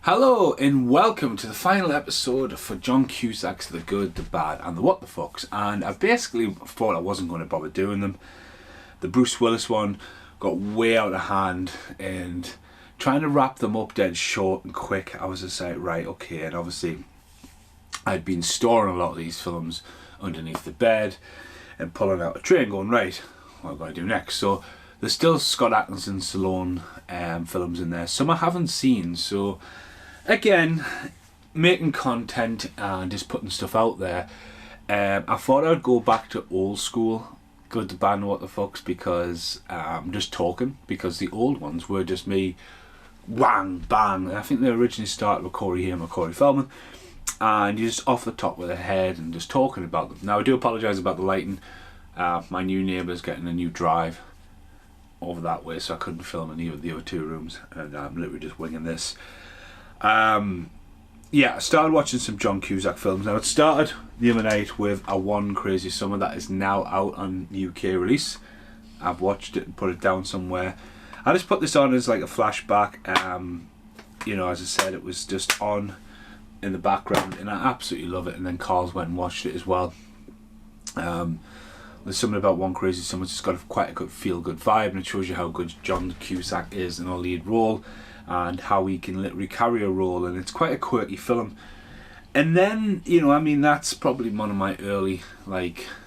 Hello and welcome to the final episode for John Cusack's The Good, The Bad and The What The Fucks. And I basically thought I wasn't going to bother doing them. The Bruce Willis one got way out of hand, and trying to wrap them up dead short and quick, I was just like, right, okay. And obviously I'd been storing a lot of these films underneath the bed and pulling out a tray and going, right, what am I going to do next? So there's still Scott Adkins and Stallone films in there. Some I haven't seen, so again, making content and just putting stuff out there. I thought I'd go back to old school Good, The Bad and What The Fucks, because I'm just talking, because the old ones were just me whang bang. I think they originally started with Corey Haim or Corey Feldman, and you're just off the top with a head and just talking about them. Now I do apologise about the lighting. My new neighbour's getting a new drive over that way, so I couldn't film in either of the other two rooms, and I'm literally just winging this. I started watching some John Cusack films. Now it started the other night with A One Crazy Summer that is now out on UK release. I've watched it and put it down somewhere. I just put this on as like a flashback. As I said, it was just on in the background and I absolutely love it. And then Carl's went and watched it as well. There's something about One Crazy Summer. It's just got quite a good feel-good vibe, and it shows you how good John Cusack is in a lead role and how he can literally carry a role, and it's quite a quirky film. And then, that's probably one of my early,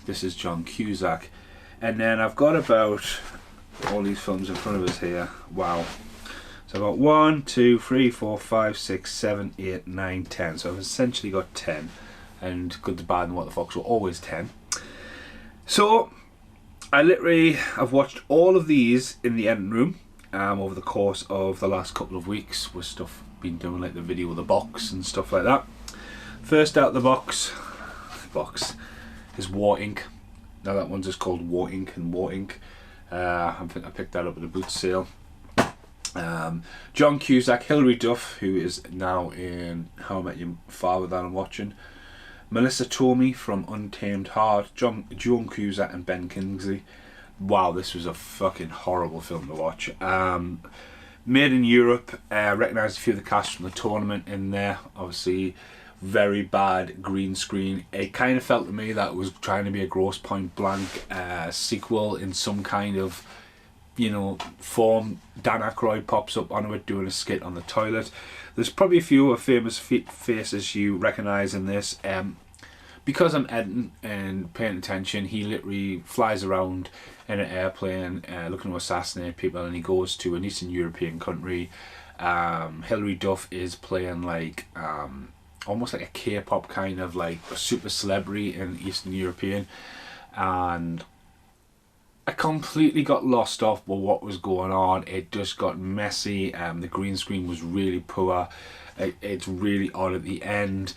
this is John Cusack. And then I've got about all these films in front of us here. Wow. So I've got 1, 2, 3, 4, 5, 6, 7, 8, 9, 10. So I've essentially got 10. And Good, The Bad and What The Fucks were always 10. So I've watched all of these in the editing room over the course of the last couple of weeks, with stuff been doing like the video with the box and stuff like that. First out the box is War Inc. Now that one's just called War Inc. and War Inc. I think I picked that up at a boot sale. John Cusack, Hilary Duff, who is now in How I Met Your Father that I'm watching. Melissa Tomei from Untamed Heart, John Cusack and Ben Kingsley. Wow, this was a fucking horrible film to watch. Made in Europe, recognised a few of the cast from the tournament in there. Obviously, very bad green screen. It kind of felt to me that it was trying to be a Grosse Pointe Blank sequel in some kind of, form. Dan Aykroyd pops up onto it doing a skit on the toilet. There's probably a few famous faces you recognise in this. Because I'm editing and paying attention, he literally flies around in an airplane looking to assassinate people, and he goes to an Eastern European country. Hilary Duff is playing almost like a K-pop kind of like a super celebrity in Eastern European, and I completely got lost off with what was going on. It just got messy. The green screen was really poor. It's really odd at the end,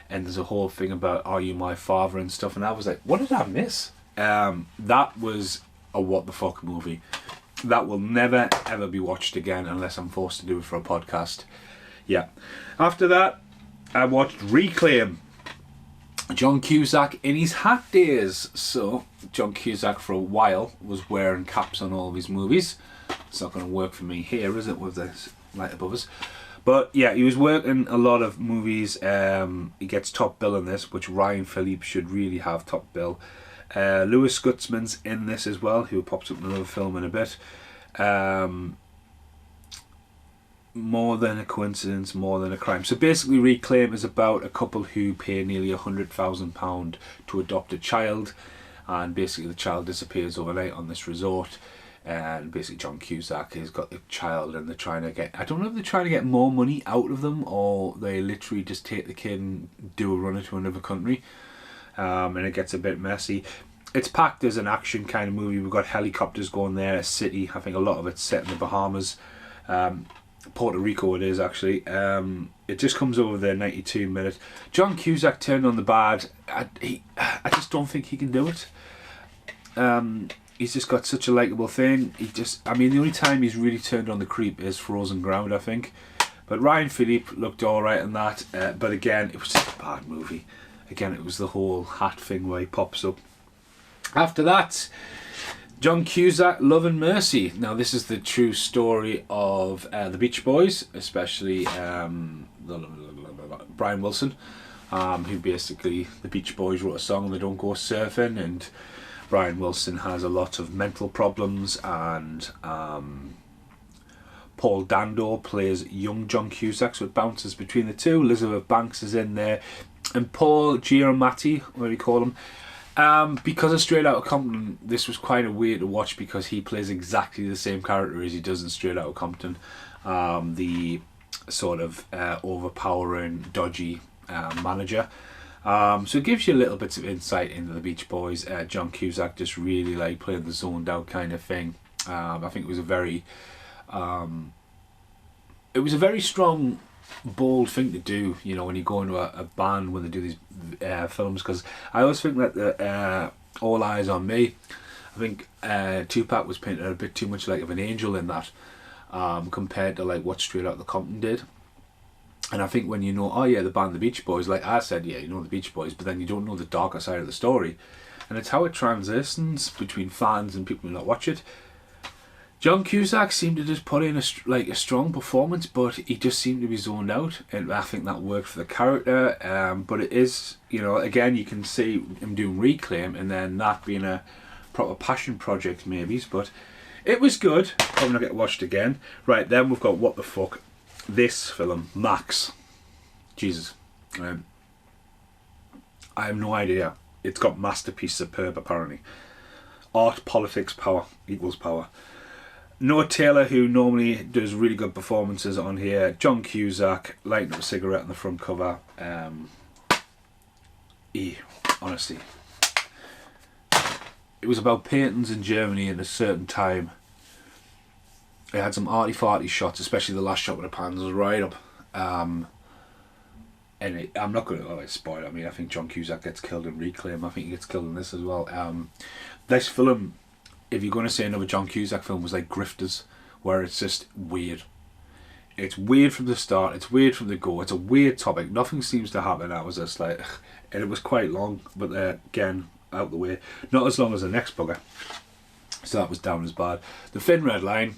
and there's a whole thing about "Are you my father?" and stuff, and I was like, what did I miss? That was a what the fuck movie. That will never ever be watched again unless I'm forced to do it for a podcast. Yeah. After that, I watched Reclaim. John Cusack in his hat days. So John Cusack for a while was wearing caps on all of his movies. It's not going to work for me here, is it, with this light above us? But yeah, he was working a lot of movies. He gets top bill in this, which Ryan Phillippe should really have top bill. Louis Gutzman's in this as well, who pops up in another film in a bit. More Than a Coincidence, More Than a Crime. So basically Reclaim is about a couple who pay nearly £100,000 to adopt a child, and basically the child disappears overnight on this resort, and basically John Cusack has got the child, and they're trying to get, I don't know if they're trying to get more money out of them, or they literally just take the kid and do a runner to another country, and it gets a bit messy. It's packed as an action kind of movie. We've got helicopters going there, a city, I think a lot of it's set in the Bahamas. Puerto Rico it is actually. It just comes over there 92 minutes. John Cusack turned on the bad. I just don't think he can do it. He's just got such a likeable thing. The only time he's really turned on the creep is Frozen Ground, I think. But Ryan Phillippe looked alright in that. But again, it was just a bad movie. Again, it was the whole hat thing where he pops up. After that, John Cusack, Love and Mercy. Now this is the true story of the Beach Boys, especially Brian Wilson, who basically, the Beach Boys wrote a song, They Don't Go Surfing, and Brian Wilson has a lot of mental problems, and Paul Dando plays young John Cusack, so it bounces between the two. Elizabeth Banks is in there, and Paul Giamatti, what do you call him? Because of Straight Outta Compton, this was quite a weird to watch because he plays exactly the same character as he does in Straight Outta Compton. The sort of overpowering, dodgy manager. So it gives you little bits of insight into the Beach Boys. John Cusack just really like playing the zoned out kind of thing. I think it was a very strong, bold thing to do, you know, when you go into a band when they do these films, because I always think that the All Eyes on Me, I think Tupac was painted a bit too much like of an angel in that, compared to like what Straight Outta Compton did. And I think when you know, oh yeah, the band The Beach Boys, like I said, yeah, you know the Beach Boys, but then you don't know the darker side of the story, and it's how it transitions between fans and people who not watch it. John Cusack seemed to just put in a strong performance, but he just seemed to be zoned out, and I think that worked for the character. But it is, you know, again, you can see him doing Reclaim and then that being a proper passion project, maybe. But it was good. Probably not get watched again. Right, then we've got What the Fuck. This film, Max. Jesus. I have no idea. It's got Masterpiece Superb, apparently. Art, politics, power equals power. Noah Taylor, who normally does really good performances on here. John Cusack, lighting up a cigarette on the front cover. Honestly. It was about paintings in Germany at a certain time. It had some arty-farty shots, especially the last shot with the pans was right up. And I'm not going to spoil it. I mean, I think John Cusack gets killed in Reclaim. I think he gets killed in this as well. This film, if you're going to say another John Cusack film, was like Grifters, where it's just weird. It's weird from the start, it's weird from the go, it's a weird topic, nothing seems to happen. I was just like, and it was quite long, but again, out the way. Not as long as the next bugger, so that was down as bad. The Thin Red Line,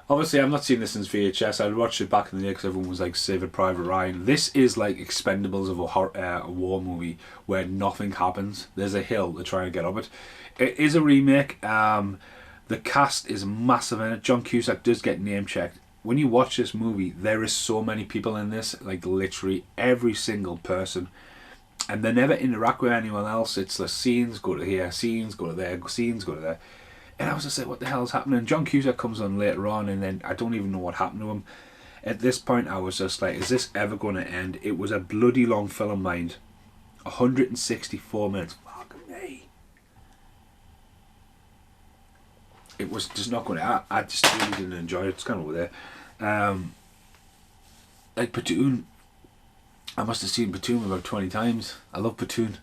obviously I've not seen this since VHS. I watched it back in the day because everyone was like Saving Private Ryan. This is like Expendables of a war movie where nothing happens. There's a hill to try and get up it. It is a remake. The cast is massive in it. John Cusack does get name checked. When you watch this movie, there is so many people in this, like literally every single person, and they never interact with anyone else. It's the scenes go to here, scenes go to there, scenes go to there. And I was just like, what the hell is happening? John Cusack comes on later on, and then I don't even know what happened to him. At this point, I was just like, is this ever going to end? It was a bloody long film, mind. 164 minutes. Fuck me. It was just not going to... I just really didn't enjoy it. It's kind of over there. Like Platoon. I must have seen Platoon about 20 times. I love Platoon.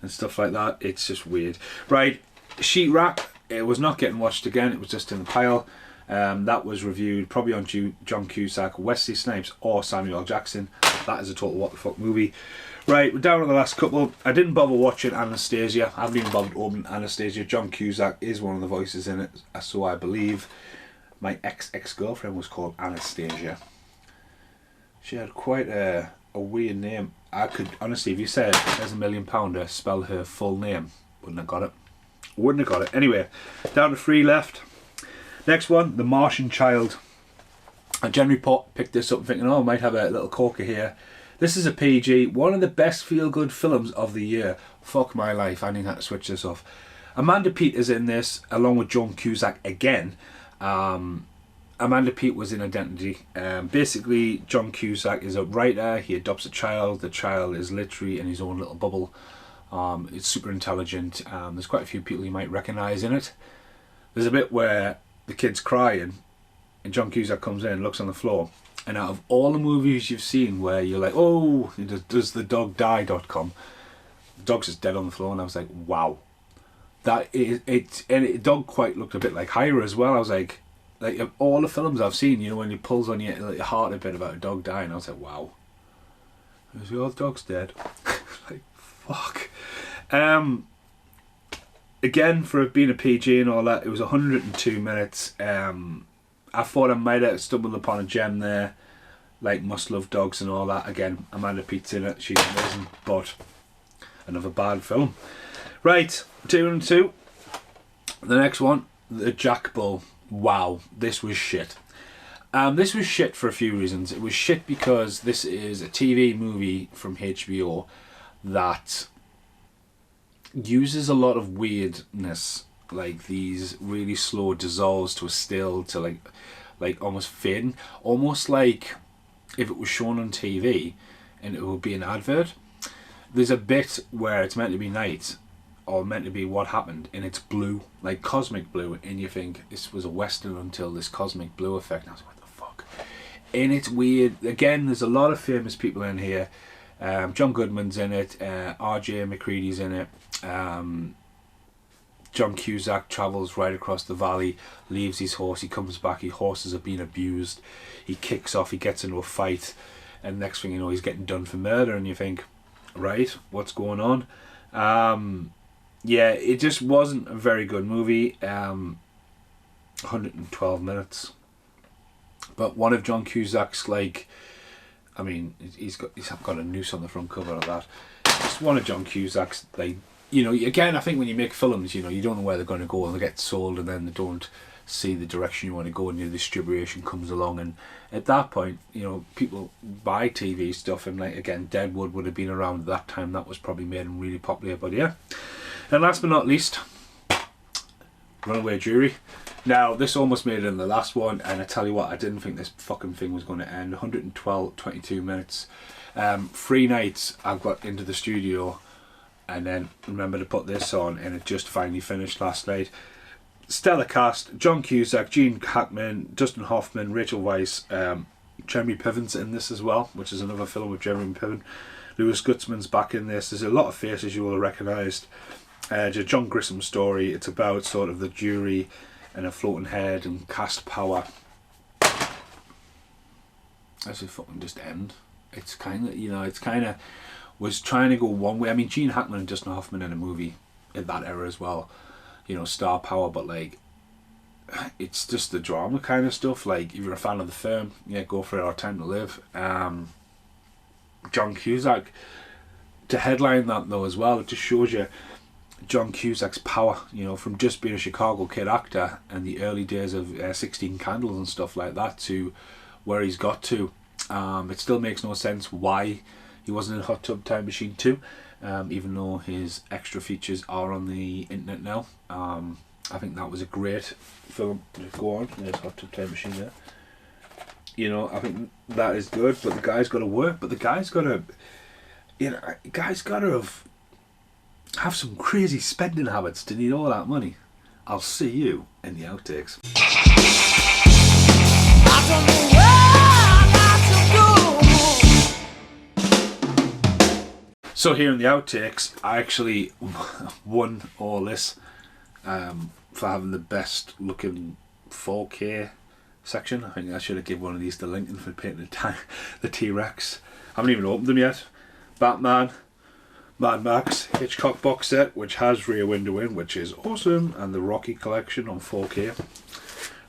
And stuff like that. It's just weird. Right. Sheetrock. It was not getting watched again. It was just in the pile. That was reviewed probably on John Cusack, Wesley Snipes or Samuel L. Jackson. That is a total what the fuck movie. Right, we're down to the last couple. I didn't bother watching Anastasia. I haven't even bothered opening Anastasia. John Cusack is one of the voices in it, so I believe. My ex-girlfriend was called Anastasia. She had quite a weird name. I could, honestly, if you said there's £1 million to spell her full name, wouldn't have got it. Wouldn't have got it. Anyway, down to 3 left. Next one, The Martian Child. I generally picked this up thinking, oh, I might have a little corker here. This is a PG, one of the best feel-good films of the year. Fuck my life, I didn't have to switch this off. Amanda Peet is in this, along with John Cusack again. Amanda Peet was in Identity. Basically, John Cusack is a writer, he adopts a child. The child is literally in his own little bubble. It's super intelligent. There's quite a few people you might recognise in it. There's a bit where the kid's crying and John Cusack comes in, looks on the floor, and out of all the movies you've seen where you're like, oh, does the dog die.com, the dog's just dead on the floor, and I was like, wow. That is, and the dog quite looked a bit like Hyra as well. I was like of all the films I've seen, you know, when you pulls on your heart a bit about a dog dying, I was like, wow. Your dog's dead. Like, fuck. Again, for it being a PG and all that, it was 102 minutes. I thought I might have stumbled upon a gem there. like Must Love Dogs and all that. Again, Amanda Peet's in it, she's amazing, but another bad film. Right, 2 and 2. The next one, The Jack Bull. Wow, this was shit. This was shit for a few reasons. It was shit because this is a TV movie from HBO that uses a lot of weirdness, like these really slow dissolves to a still to like almost fading, almost like if it was shown on TV and it would be an advert. There's a bit where it's meant to be night or meant to be what happened and it's blue, like cosmic blue, and you think this was a western until this cosmic blue effect, and I was like, what the fuck? And it's weird. Again, there's a lot of famous people in here. John Goodman's in it, RJ McCready's in it, John Cusack travels right across the valley, leaves his horse, he comes back, his horses are being abused, he kicks off, he gets into a fight, and next thing you know he's getting done for murder, and you think, right, what's going on? Yeah, it just wasn't a very good movie. 112 minutes. But one of John Cusack's, like, I mean, he's got a noose on the front cover of that. It's one of John Cusack's, like, you know, again, I think when you make films, you know, you don't know where they're going to go and they get sold and then they don't see the direction you want to go and your distribution comes along, and at that point, you know, people buy TV stuff, and like, again, Deadwood would have been around at that time. That was probably made him really popular, but yeah. And last but not least, Runaway Jury. Now, this almost made it in the last one, and I tell you what, I didn't think this fucking thing was going to end. 22 minutes. 3 nights I got into the studio and then remember to put this on, and it just finally finished last night. Stellar cast: John Cusack, Gene Hackman, Dustin Hoffman, Rachel Weisz, Jeremy Piven's in this as well, which is another film with Jeremy Piven. Lewis Gutzman's back in this. There's a lot of faces you will have recognised. It's a John Grisham story. It's about sort of the jury and a floating head and caste power. As it fucking just end. It's kind of, you know, it's kind of was trying to go one way. I mean, Gene Hackman and Dustin Hoffman in a movie in that era as well, you know, star power, but like, it's just the drama kind of stuff. Like, if you're a fan of the film, yeah, go for it. Our Time to Live. John Cusack to headline that though as well, it just shows you John Cusack's power, you know, from just being a Chicago kid actor and the early days of 16 Candles and stuff like that to where he's got to. It still makes no sense why he wasn't in Hot Tub Time Machine 2, even though his extra features are on the internet now. I think that was a great film to go on. There's Hot Tub Time Machine there. You know, I think that is good, but the guy's got to work. But the guy's got to, you know, have some crazy spending habits to need all that money. I'll see you in the outtakes. I don't know where I got to go. So here in the outtakes, I actually won all this for having the best looking 4K section. I think I should have given one of these to Lincoln for painting the T-Rex. I haven't even opened them yet. Batman, Mad Max, Hitchcock box set, which has Rear Window in, which is awesome, and the Rocky collection on 4K.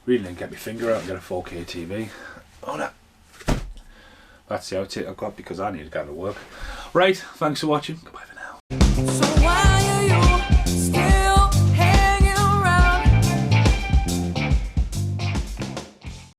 Really didn't get my finger out and get a 4K TV. Oh no. That's the outtake I've got because I need to go to work. Right, thanks for watching. Goodbye for now. So